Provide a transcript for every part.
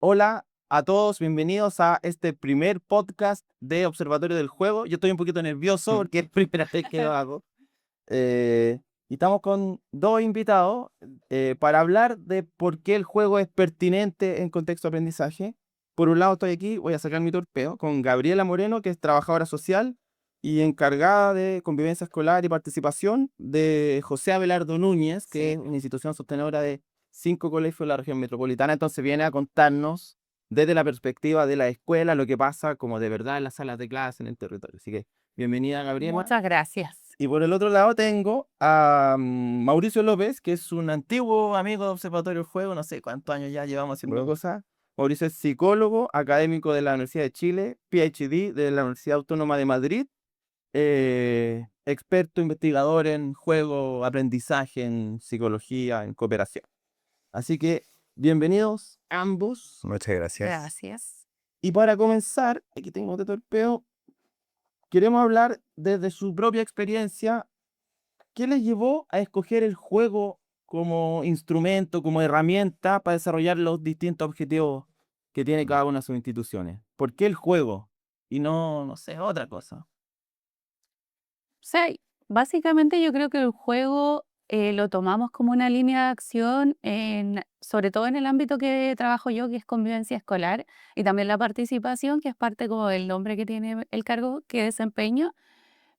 Hola a todos, bienvenidos a este primer podcast de Observatorio del Juego. Yo estoy un poquito nervioso porque es la primera vez que lo hago. Y estamos con dos invitados para hablar de por qué el juego es pertinente en contexto de aprendizaje. Por un lado estoy aquí, voy a sacar mi torpeo, con Gabriela Moreno, que es trabajadora social y encargada de convivencia escolar y participación, de José Abelardo Núñez, que es una institución sostenedora de 5 colegios de la región metropolitana. Entonces viene a contarnos desde la perspectiva de la escuela lo que pasa como de verdad en las salas de clase en el territorio. Así que bienvenida, Gabriela. Muchas gracias. Y por el otro lado tengo a Mauricio López, que es un antiguo amigo de Observatorio del Juego, no sé cuántos años ya llevamos haciendo cosas. Mauricio es psicólogo, académico de la Universidad de Chile, PhD de la Universidad Autónoma de Madrid, experto investigador en juego, aprendizaje, en psicología, en cooperación. Así que bienvenidos ambos. Muchas gracias. Gracias. Y para comenzar, aquí tengo de torpeo, queremos hablar desde su propia experiencia. ¿Qué les llevó a escoger el juego como instrumento, como herramienta para desarrollar los distintos objetivos que tiene cada una de sus instituciones? ¿Por qué el juego y no sé, otra cosa? O sea, básicamente yo creo que el juego lo tomamos como una línea de acción, sobre todo en el ámbito que trabajo yo, que es convivencia escolar, y también la participación, que es parte como del nombre que tiene el cargo que desempeño,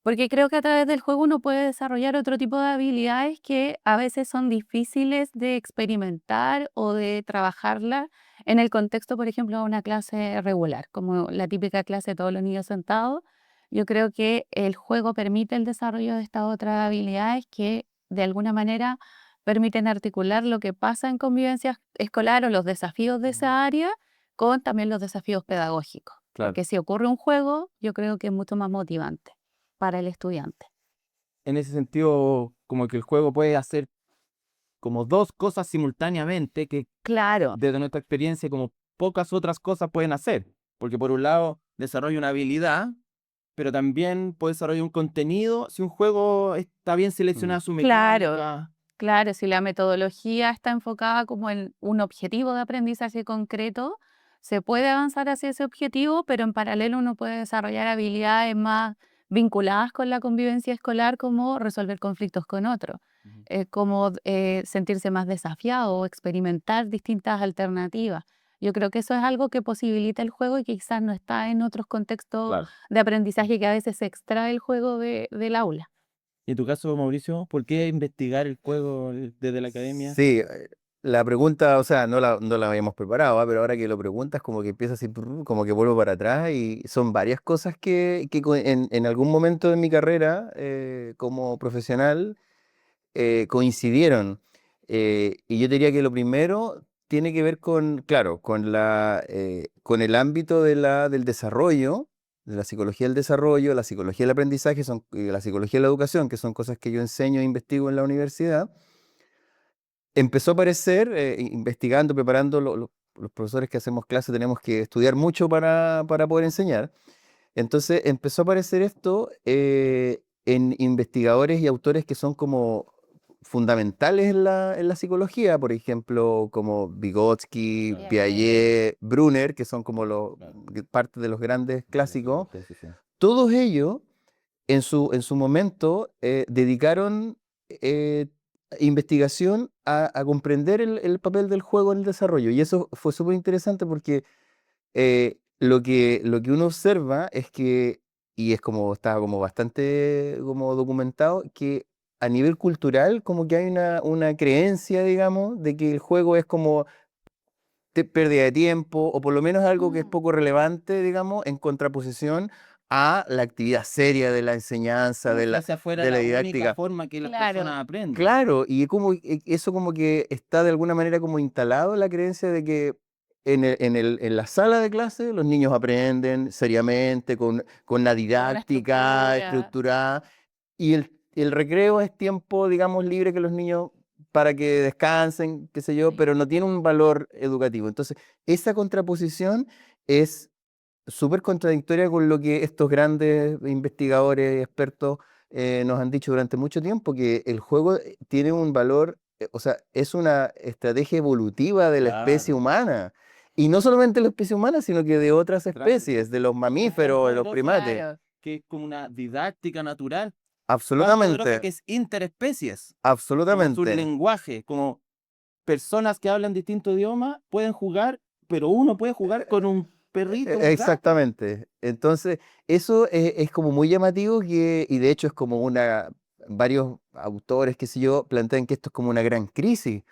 porque creo que a través del juego uno puede desarrollar otro tipo de habilidades que a veces son difíciles de experimentar o de trabajarla en el contexto, por ejemplo, de una clase regular, como la típica clase de todos los niños sentados. Yo creo que el juego permite el desarrollo de estas otras habilidades que de alguna manera permiten articular lo que pasa en convivencia escolar o los desafíos de esa área con también los desafíos pedagógicos. Claro. Porque si ocurre un juego, yo creo que es mucho más motivante para el estudiante. En ese sentido, como que el juego puede hacer como dos cosas simultáneamente que Claro, desde nuestra experiencia como pocas otras cosas pueden hacer. Porque por un lado desarrolla una habilidad, pero también puede desarrollar un contenido si un juego está bien seleccionada su claro, mecánica. claro, si la metodología está enfocada como en un objetivo de aprendizaje concreto, se puede avanzar hacia ese objetivo, pero en paralelo uno puede desarrollar habilidades más vinculadas con la convivencia escolar, como resolver conflictos con otros, Ujú. como sentirse más desafiado o experimentar distintas alternativas. Yo creo que eso es algo que posibilita el juego y que quizás no está en otros contextos Claro. de aprendizaje que a veces se extrae el juego del aula. Y en tu caso, Mauricio, ¿por qué investigar el juego desde la academia? Sí, la pregunta, o sea, no la habíamos preparado, pero ahora que lo preguntas, como que empieza así, como que vuelvo para atrás y son varias cosas que en algún momento de mi carrera como profesional coincidieron. Y yo diría que lo primero tiene que ver con, claro, con el ámbito del desarrollo, de la psicología del desarrollo, la psicología del aprendizaje, la psicología de la educación, que son cosas que yo enseño e investigo en la universidad. Empezó a aparecer, investigando, preparando, los profesores que hacemos clase tenemos que estudiar mucho para poder enseñar. Entonces empezó a aparecer esto en investigadores y autores que son como fundamentales en la psicología, por ejemplo, como Vygotsky, Claro. Piaget, Brunner, que son como Claro. parte de los grandes clásicos. Sí, sí. Todos ellos en su momento dedicaron eh, investigación a comprender el papel del juego en el desarrollo. Y eso fue súper interesante porque lo que uno observa es que, y es como, está como bastante como documentado, que a nivel cultural como que hay una creencia, digamos, de que el juego es como pérdida de tiempo, o por lo menos algo que es poco relevante, digamos, en contraposición a la actividad seria de la enseñanza, Como de si la, hacia afuera de la la única didáctica. forma que las Claro. personas aprenden. Claro, y eso como que está de alguna manera como instalado la creencia de que en la sala de clase los niños aprenden seriamente, con una didáctica estructura. estructurada, y el recreo es tiempo, digamos, libre que los niños para que descansen, qué sé yo, Sí. pero no tiene un valor educativo. Entonces, esa contraposición es súper contradictoria con lo que estos grandes investigadores y expertos nos han dicho durante mucho tiempo, que el juego tiene un valor, o sea, es una estrategia evolutiva de la especie Claro. humana. Y no solamente la especie humana, sino que de otras Claro. especies, de los mamíferos, de los poderoso, primates. Claro. que es como una didáctica natural, tan poderosa Absolutamente, que es interespecies, como su absolutamente. lenguaje, como personas que hablan distintos idiomas pueden jugar, pero uno puede jugar con un perrito, un gato. Exactamente. Entonces, eso es como muy llamativo y de hecho es como varios autores, qué sé yo, plantean que esto es como una gran crisis,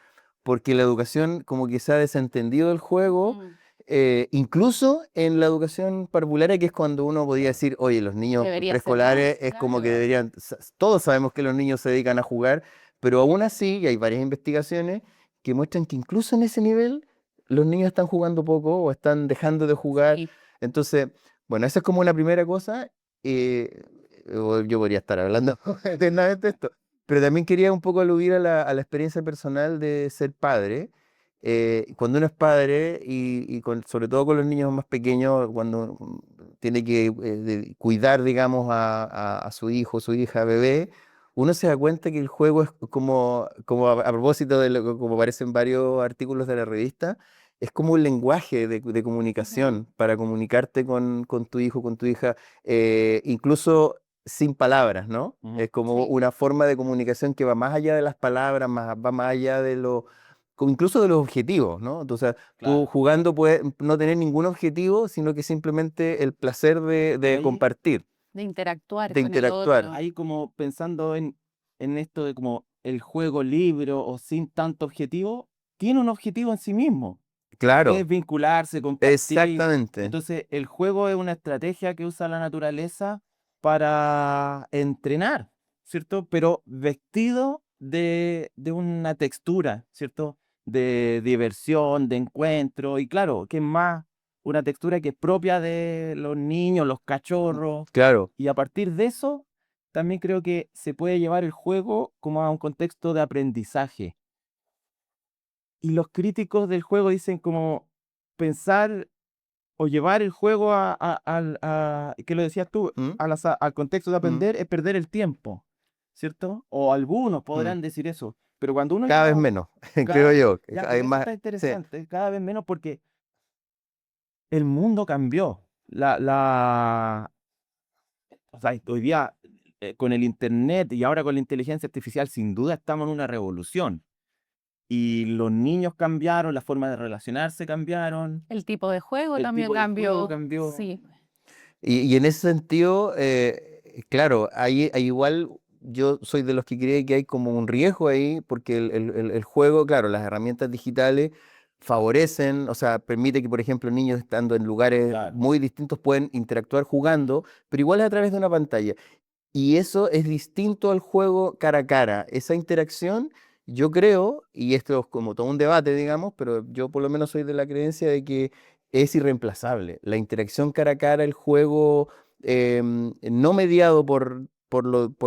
porque la educación como que se ha desentendido del juego, Mm. incluso en la educación parvularia, que es cuando uno podía decir, oye, los niños Debería ser preescolares más, es como que claro. deberían, todos sabemos que los niños se dedican a jugar, pero aún así, y hay varias investigaciones que muestran que incluso en ese nivel los niños están jugando poco o están dejando de jugar. Sí. Entonces, bueno, esa es como una primera cosa. Yo podría estar hablando eternamente de esto, pero también quería un poco aludir a la experiencia personal de ser padre. Cuando uno es padre sobre todo con los niños más pequeños, cuando tiene que cuidar, digamos, a su hijo, su hija, bebé, uno se da cuenta que el juego es como a propósito de como aparece en varios artículos de la revista, es como un lenguaje de comunicación para comunicarte con tu hijo, con tu hija, incluso sin palabras, ¿no? Ujú. Es como Sí. una forma de comunicación que va más allá de las palabras, va más allá de incluso de los objetivos, ¿no? Entonces, tú Claro. jugando puedes no tener ningún objetivo, sino que simplemente el placer de Ahí- compartir, De interactuar de con el interactuar. otro. Ahí como pensando en esto de como el juego libre o sin tanto objetivo, tiene un objetivo en sí mismo, que Claro, es vincularse, compartir. exactamente. Entonces, el juego es una estrategia que usa la naturaleza para entrenar, ¿cierto? Pero vestido de una textura, ¿cierto? De diversión, de encuentro, y claro, que es más una textura que es propia de los niños, los cachorros, Claro, y a partir de eso, también creo que se puede llevar el juego como a un contexto de aprendizaje. Y los críticos del juego dicen como pensar o llevar el juego que lo decías tú, ¿mm? al contexto de ¿Mm? aprender es perder el tiempo, ¿cierto? O algunos ¿Mm? podrán decir eso, pero cuando uno Cada vez lleva, menos, creo cada- yo. ya, Hay pero eso más, está sí, interesante, cada vez menos porque el mundo cambió. O sea, hoy día con el internet y ahora con la inteligencia artificial, sin duda estamos en una revolución. Y los niños cambiaron, la forma de relacionarse cambiaron, El tipo de juego el también tipo de juego cambió. cambió. Sí. y en ese sentido, claro, hay igual, yo soy de los que cree que hay como un riesgo ahí, porque el juego, claro, las herramientas digitales favorecen, o sea, permite que, por ejemplo, niños estando en lugares Claro. muy distintos pueden interactuar jugando, pero igual es a través de una pantalla. Y eso es distinto al juego cara a cara. Esa interacción, yo creo, y esto es como todo un debate, digamos, pero yo por lo menos soy de la creencia de que es irreemplazable. La interacción cara a cara, el juego no mediado por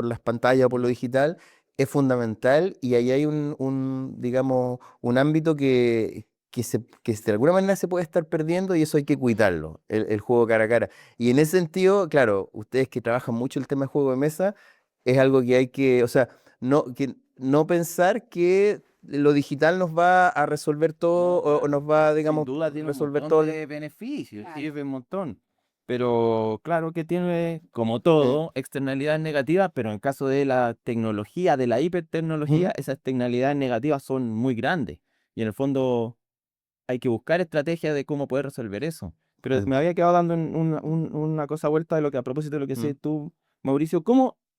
las pantallas o por lo digital, es fundamental y ahí hay digamos, un ámbito que de alguna manera se puede estar perdiendo y eso hay que cuidarlo, el juego cara a cara. Y en ese sentido, claro, ustedes que trabajan mucho el tema de juego de mesa, es algo que hay o sea, no pensar que lo digital nos va a resolver todo No, o nos va, sin digamos, duda tiene un resolver montón todo. de beneficios, Claro. sirve un montón. Pero claro que tiene, como ¿Mm? todo, externalidades negativas, pero en el caso de la tecnología, de la hipertecnología, ¿Mm? esas externalidades negativas son muy grandes. Y en el fondo hay que buscar estrategias de cómo poder resolver eso. Pero Eh, me había quedado dando una cosa vuelta de lo que, a propósito de lo que ¿Mm? sé tú, Mauricio,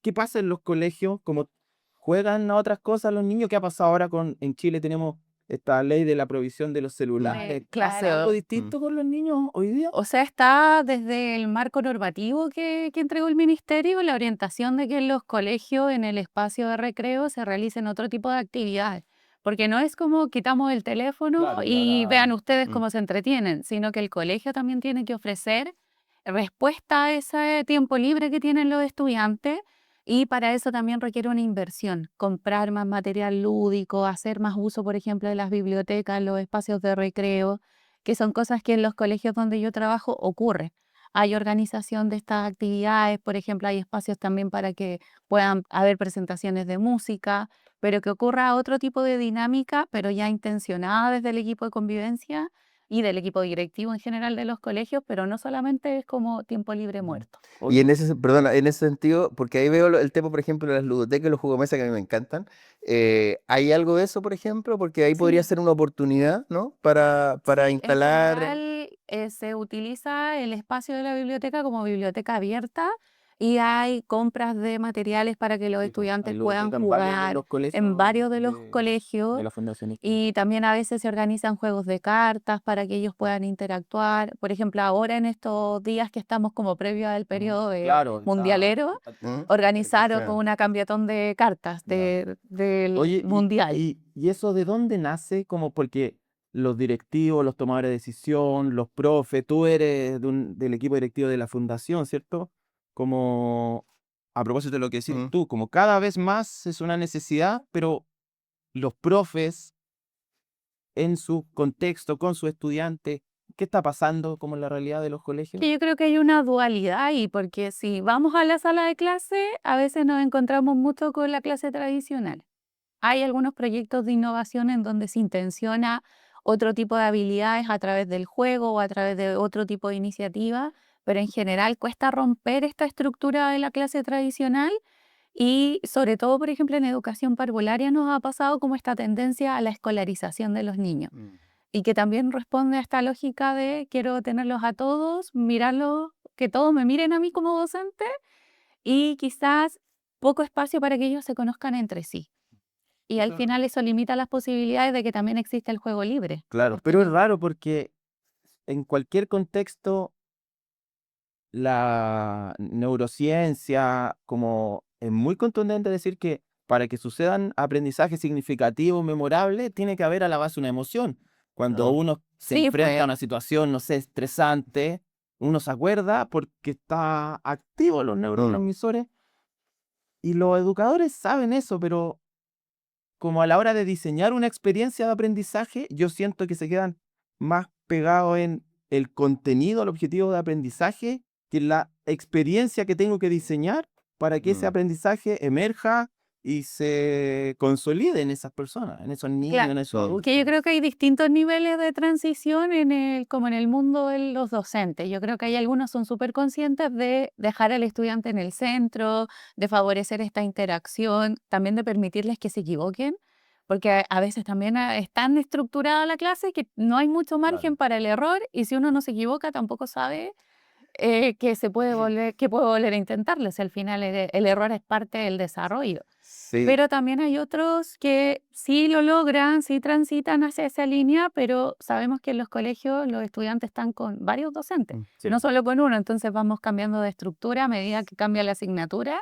qué pasa en los colegios? ¿Cómo juegan a otras cosas los niños? ¿Qué ha pasado ahora en Chile tenemos esta ley de la provisión de los celulares? ¿Pasa Claro. algo ¿Mm? distinto con los niños hoy día? O sea, está desde el marco normativo que entregó el ministerio la orientación de que en los colegios, en el espacio de recreo, se realicen otro tipo de actividades. Porque no es como quitamos el teléfono Claro, y y vean ahora... ustedes ¿Mm? cómo se entretienen, sino que el colegio también tiene que ofrecer respuesta a ese tiempo libre que tienen los estudiantes y para eso también requiere una inversión, comprar más material lúdico, hacer más uso, por ejemplo, de las bibliotecas, los espacios de recreo, que son cosas que en los colegios donde yo trabajo ocurre. Hay organización de estas actividades, por ejemplo, hay espacios también para que puedan haber presentaciones de música, pero que ocurra otro tipo de dinámica, pero ya intencionada desde el equipo de convivencia, y del equipo directivo en general de los colegios, pero no solamente es como tiempo libre muerto. Y en perdona, en ese sentido, porque ahí veo el tema, por ejemplo, de las ludotecas y los juegos de mesa que a mí me encantan. ¿Hay algo de eso, por ejemplo? Porque ahí podría Sí. ser una oportunidad, ¿no? Para Sí, en instalar. general se utiliza el espacio de la biblioteca como biblioteca abierta y hay compras de materiales para que los Sí, estudiantes hay puedan ludotecas en varios de jugar los en colegios varios de los de colegios la Fundación Ictus. y también a veces se organizan juegos de cartas para que ellos puedan interactuar. Por ejemplo, ahora en estos días que estamos como previo al periodo Claro, mundialero, ¿Mm? organizaron Claro. una cambiatón de cartas del Oye, mundial. y eso de dónde nace? Como porque los directivos, los tomadores de decisión, los profes, tú eres del equipo directivo de la fundación, ¿cierto? Como, a propósito de lo que decís Mm. tú, como cada vez más es una necesidad, pero los profes en su contexto, con su estudiante, ¿qué está pasando como en la realidad de los colegios? Que yo creo que hay una dualidad ahí, porque si vamos a la sala de clase, a veces nos encontramos mucho con la clase tradicional. Hay algunos proyectos de innovación en donde se intenciona otro tipo de habilidades a través del juego o a través de otro tipo de iniciativa, pero en general cuesta romper esta estructura de la clase tradicional y sobre todo, por ejemplo, en educación parvularia nos ha pasado como esta tendencia a la escolarización de los niños Mm. y que también responde a esta lógica de quiero tenerlos a todos, mirarlos, que todos me miren a mí como docente y quizás poco espacio para que ellos se conozcan entre sí. Y al Eso- final eso limita las posibilidades de que también exista el juego libre. Claro, Porque pero es yo- raro porque en cualquier contexto la neurociencia como es muy contundente decir que para que sucedan aprendizajes significativos, memorables, tiene que haber a la base una emoción. Cuando Claro. uno se Sí, enfrenta a pues, una situación, no sé, estresante, uno se acuerda porque está activo los Mm. neurotransmisores y los educadores saben eso, pero como a la hora de diseñar una experiencia de aprendizaje, yo siento que se quedan más pegados en el contenido, el objetivo de aprendizaje, que en la experiencia que tengo que diseñar para que ese Mm. aprendizaje emerja y se consolide en esas personas, en esos niños, claro, en esos Son- que yo adultos. creo que hay distintos niveles de transición como en el mundo de los docentes. Yo creo que hay algunos son súper conscientes de dejar al estudiante en el centro, de favorecer esta interacción, también de permitirles que se equivoquen, porque a veces también es tan estructurada la clase que no hay mucho margen Claro. para el error y si uno no se equivoca tampoco sabe que se puede volver, que puede volver a intentarlo. O sea, al final el error es parte del desarrollo. Sí, Pero también hay otros que sí lo logran, sí transitan hacia esa línea, pero sabemos que en los colegios los estudiantes están con varios docentes, Sí. no solo con uno, entonces vamos cambiando de estructura a medida que cambia la asignatura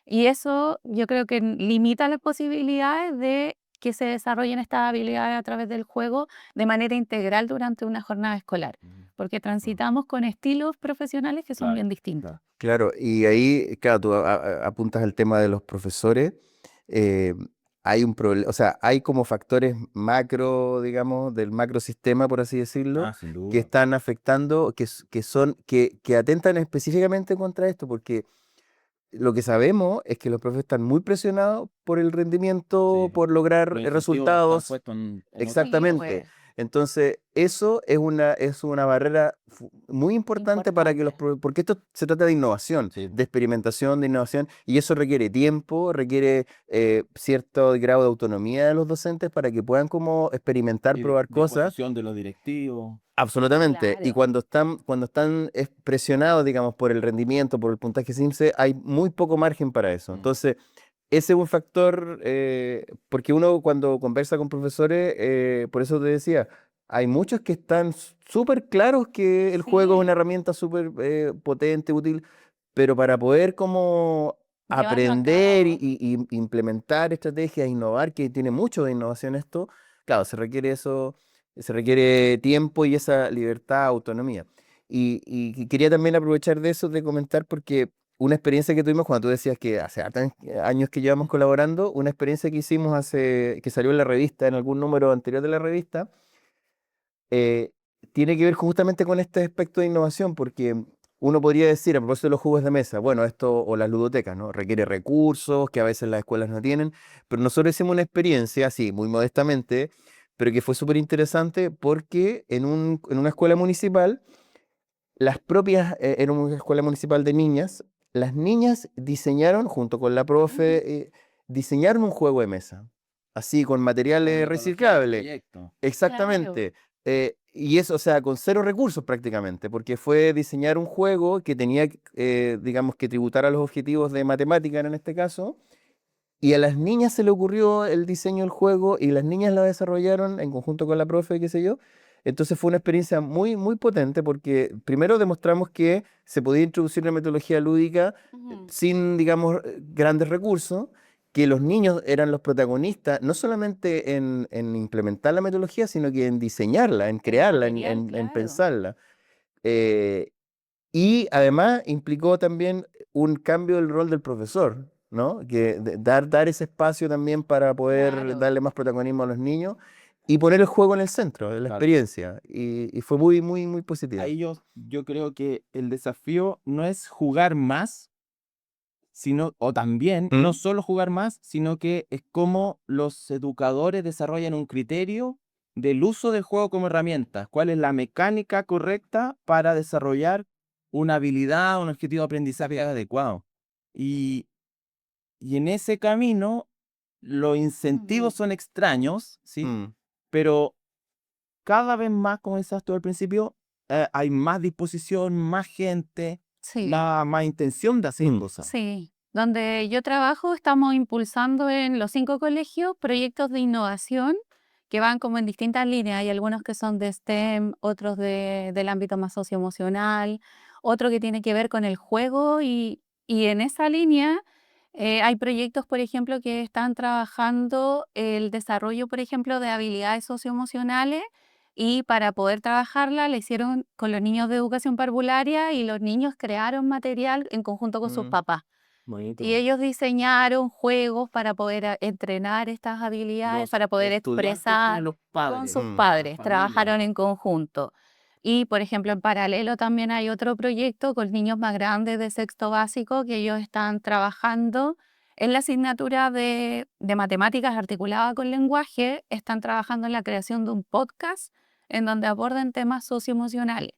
y eso yo creo que limita las posibilidades de que se desarrollen estas habilidades a través del juego de manera integral durante una jornada escolar, porque transitamos con estilos profesionales que son Claro, bien distintos. claro. claro. Y ahí, claro, tú apuntas al tema de los profesores. eh, Hay un problema, o sea, hay como factores macro, digamos, del macrosistema, por así decirlo, Sin que duda. están afectando, que atentan específicamente contra esto, porque lo que sabemos es que los profes están muy presionados por el rendimiento, Sí. por lograr Los incentivos están resultados. puestos en otro Sí, lado. Exactamente. pues, Entonces, eso es una barrera muy importante para que importante. porque esto se trata de innovación, Sí. de experimentación, de innovación, y eso requiere tiempo, requiere cierto grado de autonomía de los docentes para que puedan como experimentar, Y probar cosas. disposición de los directivos. Absolutamente. Y Claro. cuando están presionados, digamos, por el rendimiento, por el puntaje SIMSE, hay muy poco margen para eso. Entonces, ese es un factor, porque uno cuando conversa con profesores, por eso te decía, hay muchos que están súper claros que el juego es Sí, una herramienta súper potente, útil, pero para poder como llevarlo a aprender cabo. y implementar estrategias, innovar, que tiene mucho de innovación esto, claro, se requiere tiempo y esa libertad, autonomía. Y quería también aprovechar de eso de comentar porque una experiencia que tuvimos cuando tú decías que hace hartos años que llevamos colaborando, una experiencia que hicimos que salió en la revista, en algún número anterior de la revista, eh, tiene que ver justamente con este aspecto de innovación, porque uno podría decir, a propósito de los juegos de mesa, bueno, esto o las ludotecas, ¿no? Requiere recursos que a veces las escuelas no tienen, pero nosotros hicimos una experiencia, así, muy modestamente, pero que fue súper interesante porque en una escuela municipal, era una escuela municipal de niñas, las niñas diseñaron, junto con la profe, diseñaron un juego de mesa, así con materiales reciclables. Claro. Exactamente. Y eso, o sea, con cero recursos prácticamente, porque fue diseñar un juego que tenía, digamos, que tributar a los objetivos de matemática en este caso, y a las niñas se le ocurrió el diseño del juego y las niñas lo desarrollaron en conjunto con la profe, qué sé yo. Entonces fue una experiencia muy, muy potente porque primero demostramos que se podía introducir una metodología lúdica Ujú. sin, digamos, grandes recursos, que los niños eran los protagonistas, no solamente en implementar la metodología, sino que en diseñarla, en El crearla, material, en claro. pensarla. Eh, y además implicó también un cambio del rol del profesor, ¿no? Que dar ese espacio también para poder Claro. darle más protagonismo a los niños y poner el juego en el centro de la Claro. experiencia. Y fue muy, muy, muy positiva. Ahí yo creo que el desafío no es jugar más, o también, no solo jugar más, sino que es cómo los educadores desarrollan un criterio del uso del juego como herramienta. ¿Cuál es la mecánica correcta para desarrollar una habilidad, un objetivo de aprendizaje adecuado? Y, y en ese camino, los incentivos Ujú. son extraños, ¿sí? Mm. Pero cada vez más, como decías tú al principio, hay más disposición, más gente, Sí. más intención de hacer cosas. Sí, donde yo trabajo estamos impulsando en los 5 colegios proyectos de innovación que van como en distintas líneas. Hay algunos que son de STEM, otros del ámbito más socioemocional, otro que tiene que ver con el juego y en esa línea hay proyectos, por ejemplo, que están trabajando el desarrollo, por ejemplo, de habilidades socioemocionales y para poder trabajarla la hicieron con los niños de educación parvularia y los niños crearon material en conjunto con sus Mm. papás. Bonito. Y ellos diseñaron juegos para poder entrenar estas habilidades, Los para poder estudiantes expresar con los con padres, sus Mm. padres. la familia. Trabajaron en conjunto. Y, por ejemplo, en paralelo también hay otro proyecto con niños más grandes de sexto básico que ellos están trabajando en la asignatura de matemáticas articulada con lenguaje, están trabajando en la creación de un podcast en donde aborden temas socioemocionales.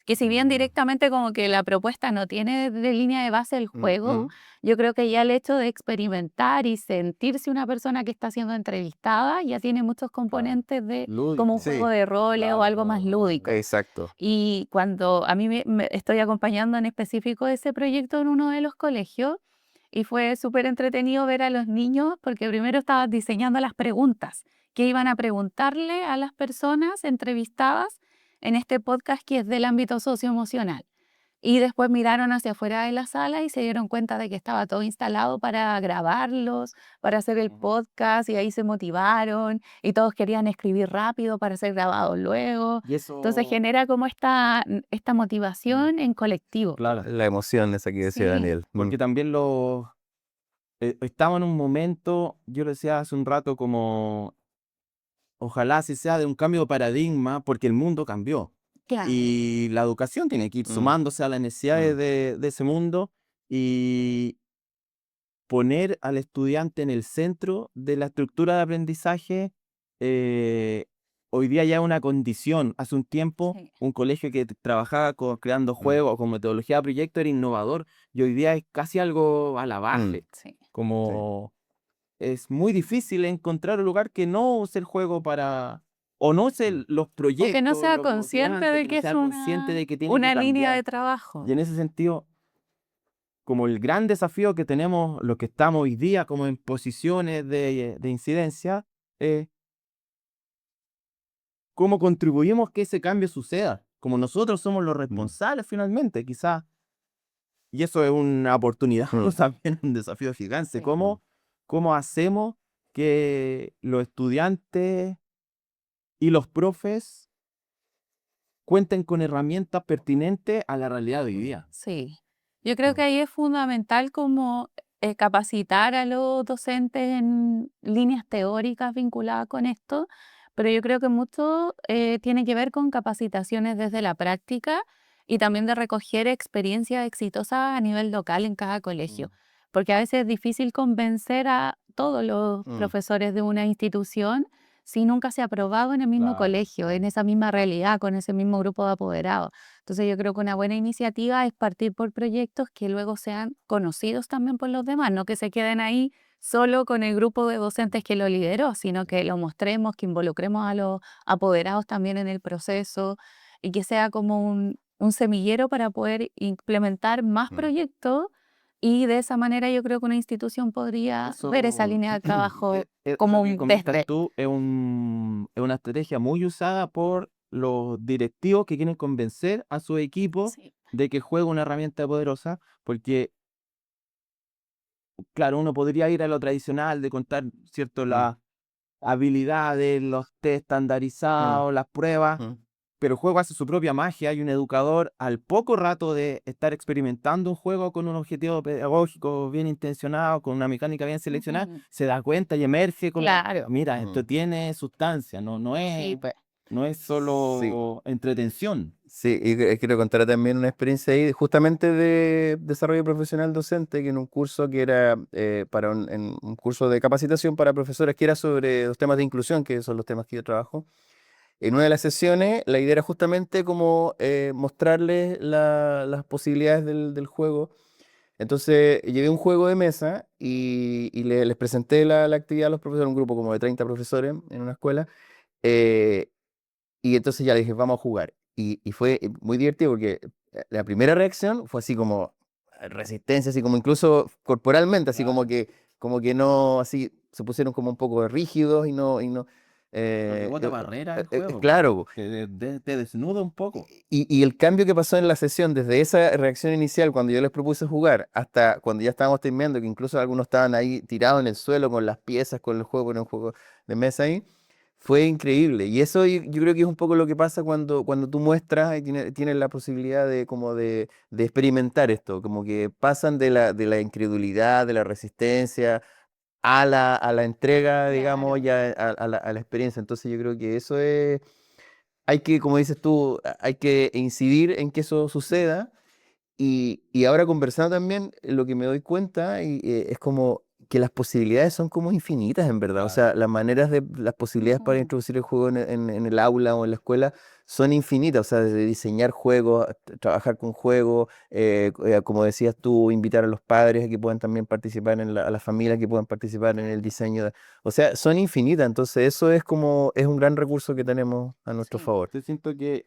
Que si bien directamente como que la propuesta no tiene de línea de base el juego, yo creo que ya el hecho de experimentar y sentirse una persona que está siendo entrevistada ya tiene muchos componentes de como un Lúdico. juego Sí, de roles o Claro, algo más claro, lúdico. exacto. Y cuando a mí me estoy acompañando en específico ese proyecto en uno de los colegios y fue súper entretenido ver a los niños porque primero estaban diseñando las preguntas que iban a preguntarle a las personas entrevistadas en este podcast que es del ámbito socioemocional. Y después miraron hacia afuera de la sala y se dieron cuenta de que estaba todo instalado para grabarlos, para hacer el podcast, y ahí se motivaron y todos querían escribir rápido para ser grabados luego. Y Entonces eso, genera como esta motivación en colectivo. claro, La emoción esa que decía Sí, Daniel. porque también estamos en un momento, yo lo decía hace un rato, como ojalá si sea de un cambio de paradigma, porque el mundo cambió. claro. Y la educación tiene que ir Mm. sumándose a las necesidades Mm. de ese mundo y poner al estudiante en el centro de la estructura de aprendizaje. eh, Hoy día ya es una condición. Hace un tiempo, Sí. un colegio que trabajaba creando Mm. juegos o con metodología de proyecto era innovador y hoy día es casi algo alabable. Sí. Como es muy difícil encontrar un lugar que no use el juego para, o no use los O que no proyectos, sea los consciente motivantes, de que no que es sea consciente de que tiene que una línea de cambiar. trabajo. Y en ese sentido, como el gran desafío que tenemos los que estamos hoy día como en posiciones de incidencia, es cómo contribuimos que ese cambio suceda, como nosotros somos los responsables finalmente, quizás. Y eso es una oportunidad, Mm. también un desafío gigante. Sí. ¿Cómo hacemos que los estudiantes y los profes cuenten con herramientas pertinentes a la realidad de hoy día? Sí, yo creo que ahí es fundamental como capacitar a los docentes en líneas teóricas vinculadas con esto, pero yo creo que mucho tiene que ver con capacitaciones desde la práctica y también de recoger experiencias exitosas a nivel local en cada colegio, porque a veces es difícil convencer a todos los Mm. profesores de una institución si nunca se ha probado en el mismo Claro, colegio, en esa misma realidad, con ese mismo grupo de apoderados? Entonces yo creo que una buena iniciativa es partir por proyectos que luego sean conocidos también por los demás, no que se queden ahí solo con el grupo de docentes que lo lideró, sino que lo mostremos, que involucremos a los apoderados también en el proceso y que sea como un semillero para poder implementar más proyectos y de esa manera yo creo que una institución podría ver esa Eso, línea de trabajo eso como que un comentas desde. tú es una estrategia muy usada por los directivos que quieren convencer a su equipo Sí. de que juegue una herramienta poderosa, porque, claro, uno podría ir a lo tradicional de contar, ¿cierto?, las habilidades, los test estandarizados, las pruebas, pero el juego hace su propia magia y un educador, al poco rato de estar experimentando un juego con un objetivo pedagógico bien intencionado, con una mecánica bien seleccionada, Ujú. se da cuenta y emerge como, Claro. mira, esto tiene sustancia, Sí, pues. no es Sí, solo entretención. sí, y quiero contar también una experiencia ahí, justamente de desarrollo profesional docente, que en un curso que era para en un curso de capacitación para profesores, que era sobre los temas de inclusión, que son los temas que yo trabajo. En una de las sesiones, la idea era justamente como mostrarles las posibilidades del juego. Entonces, llevé un juego de mesa y les presenté la actividad a los profesores, un grupo como de 30 profesores en una escuela. eh, y entonces ya dije, vamos a jugar. Y fue muy divertido porque la primera reacción fue así como resistencia, así como incluso corporalmente, así Claro. como que no, así se pusieron como un poco rígidos y no. Lo que bota barrera el juego, Claro. que te desnuda un poco. Y el cambio que pasó en la sesión, desde esa reacción inicial, cuando yo les propuse jugar, hasta cuando ya estábamos terminando, que incluso algunos estaban ahí tirados en el suelo con las piezas, con el juego, con un juego de mesa ahí, fue increíble. Y eso yo creo que es un poco lo que pasa cuando tú muestras y tienes la posibilidad de, como de experimentar esto, como que pasan de la incredulidad, de la resistencia, a la entrega, digamos, Claro. ya a la experiencia. Entonces yo creo que eso es hay que, como dices tú, hay que incidir en que eso suceda. Y ahora conversando también, lo que me doy cuenta es como que las posibilidades son como infinitas en verdad. O Claro. sea, las posibilidades para Ujú. introducir el juego en el aula o en la escuela son infinitas. O sea, desde diseñar juegos, trabajar con juegos, como decías tú, invitar a los padres a que puedan también participar a las familias que puedan participar en el diseño. O sea, son infinitas. Entonces, eso es un gran recurso que tenemos a nuestro Sí. favor. Yo siento que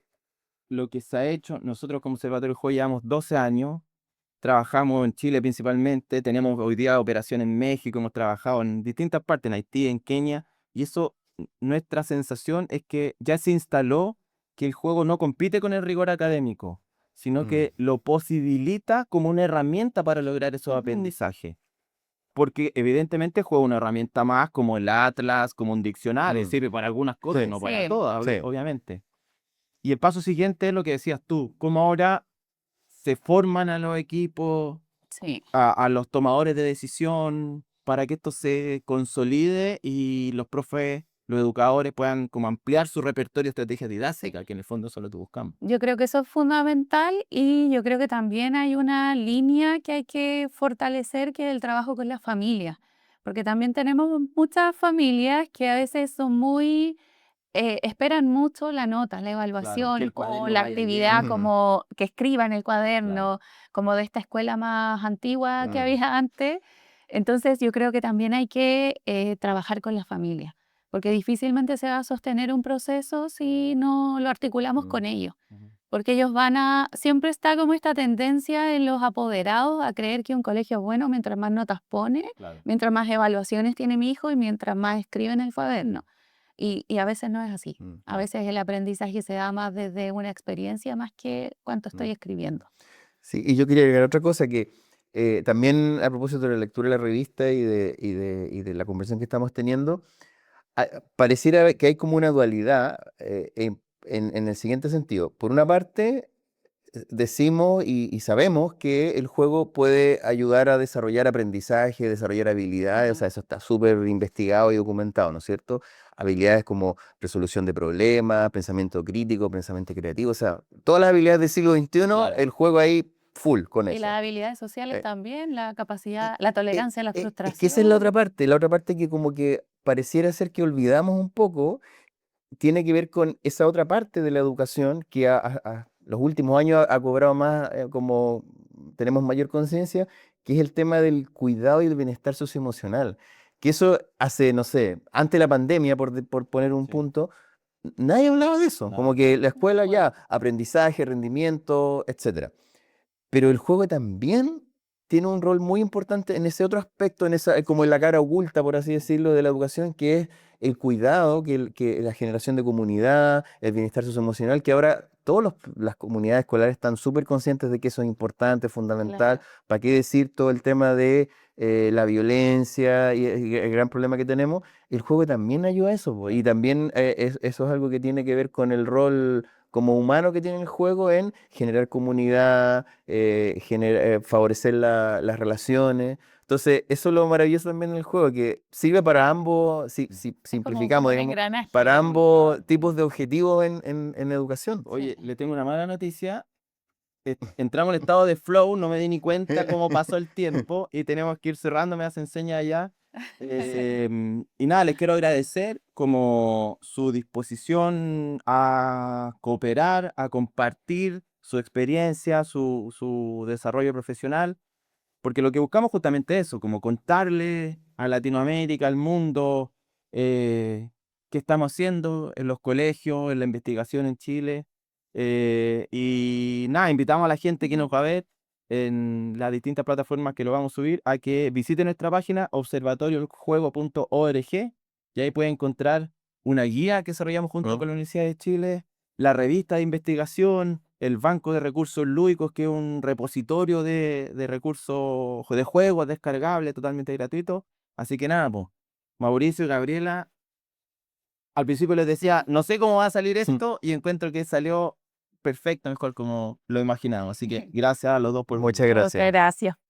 lo que se ha hecho, nosotros como Observatorio del Juego llevamos 12 años, trabajamos en Chile principalmente, tenemos hoy día operación en México, hemos trabajado en distintas partes, en Haití, en Kenia, y eso, nuestra sensación es que ya se instaló que el juego no compite con el rigor académico, sino Mm, que lo posibilita como una herramienta para lograr esos Ujú. aprendizajes. Porque evidentemente juega una herramienta más como el Atlas, como un diccionario, mm. sirve para algunas cosas y Sí, no para Sí. todas, sí. obviamente. Y el paso siguiente es lo que decías tú, cómo ahora se forman a los equipos, Sí. a los tomadores de decisión, para que esto se consolide y los profes, los educadores puedan como ampliar su repertorio de estrategias didácticas, que en el fondo eso es lo que buscamos. Yo creo que eso es fundamental y yo creo que también hay una línea que hay que fortalecer, que es el trabajo con las familias, porque también tenemos muchas familias que a veces son muy, esperan mucho la nota, la Claro, que evaluación el o cuaderno la vaya bien. actividad como que escriba en el Claro. cuaderno, como de esta escuela más antigua que Mm, había antes. Entonces yo creo que también hay que trabajar con las familias, porque difícilmente se va a sostener un proceso si no lo articulamos Mm, con ellos. ujú. Porque ellos siempre está como esta tendencia en los apoderados a creer que un colegio es bueno mientras más notas pone, Claro. mientras más evaluaciones tiene mi hijo y mientras más escribe en el cuaderno. Y a veces no es así. mm, A veces el aprendizaje se da más desde una experiencia más que cuánto mm. estoy escribiendo. Sí, y yo quería agregar otra cosa que también a propósito de la lectura de la revista y de la conversación que estamos teniendo, pareciera que hay como una dualidad en el siguiente sentido. Por una parte, decimos y sabemos que el juego puede ayudar a desarrollar aprendizaje, desarrollar habilidades, o Ujú. sea, eso está súper investigado y documentado, ¿no es cierto? Habilidades como resolución de problemas, pensamiento crítico, pensamiento creativo, o sea, todas las habilidades del siglo XXI, Claro. el juego ahí full con Y las eso. habilidades sociales Eh, también, la y- capacidad, la tolerancia a la es que esa es la frustración. otra parte que como que pareciera ser que olvidamos un poco, tiene que ver con esa otra parte de la educación que los últimos años ha cobrado más, como tenemos mayor conciencia, que es el tema del cuidado y el bienestar socioemocional. Que eso hace, no sé, antes de la pandemia, por poner un Sí. punto, nadie hablaba de eso. No. Como que la escuela ya, aprendizaje, rendimiento, etcétera. Pero el juego también tiene un rol muy importante en ese otro aspecto, como en la cara oculta, por así decirlo, de la educación, que es el cuidado, que la generación de comunidad, el bienestar socioemocional, que ahora todas las comunidades escolares están súper conscientes de que eso es importante, fundamental. Claro. ¿Para qué decir todo el tema de la violencia y el gran problema que tenemos? El juego también ayuda a eso, po, y también eso es algo que tiene que ver con el rol como humano que tiene el juego en generar comunidad, favorecer las relaciones. Entonces, eso es lo maravilloso también del juego, que sirve para ambos, si Es como simplificamos, un digamos, engranaje. para ambos tipos de objetivos en educación. Oye, le tengo una mala noticia. Entramos en estado de flow, no me di ni cuenta cómo pasó el tiempo y tenemos que ir cerrando, me hacen señas ya. Y nada, les quiero agradecer como su disposición a cooperar, a compartir su experiencia, su desarrollo profesional, porque lo que buscamos justamente es eso, como contarle a Latinoamérica, al mundo, qué estamos haciendo en los colegios, en la investigación en Chile. Y nada, invitamos a la gente que nos va a ver en las distintas plataformas que lo vamos a subir a que visite nuestra página observatorioeljuego.org y ahí pueden encontrar una guía que desarrollamos junto con la Universidad de Chile, la revista de investigación, el Banco de Recursos Lúdicos, que es un repositorio de recursos de juegos descargables totalmente gratuito. Así que nada, pues, Mauricio y Gabriela, al principio les decía, no sé cómo va a salir esto, y encuentro que salió perfecto, mejor como lo imaginamos. Así que gracias a los dos por Muchas Muchas gracias. gracias.